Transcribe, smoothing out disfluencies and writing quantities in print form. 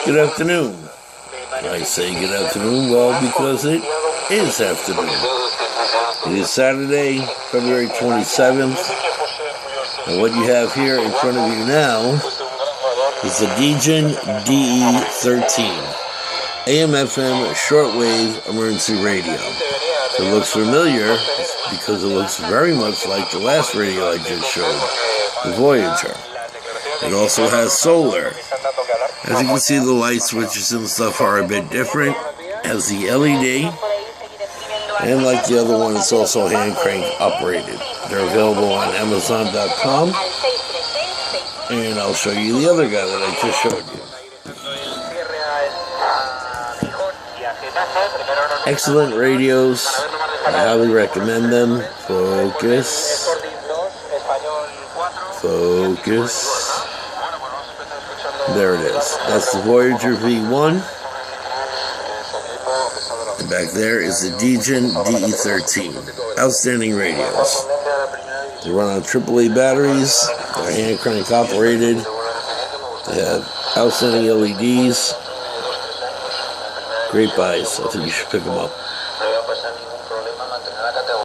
Good afternoon. I say good afternoon, well, because it is afternoon. It is Saturday, February 27th, and what you have here in front of you now is the DEGEN DE13, AM/FM shortwave emergency radio. If it looks familiar, it's because it looks very much like the last radio I just showed, the Voyager. It also has solar. As you can see, the light switches and stuff are a bit different. It has the LED, and like the other one, it's also hand crank operated. They're available on Amazon.com, and I'll show you the other guy that I just showed you. Excellent radios. I highly recommend them. Focus. There it is. That's the Voyager V1. And back there is the DEGEN DE13. Outstanding radios. They run on AAA batteries. They're hand crank operated. They have outstanding LEDs. Great buys. I think you should pick them up.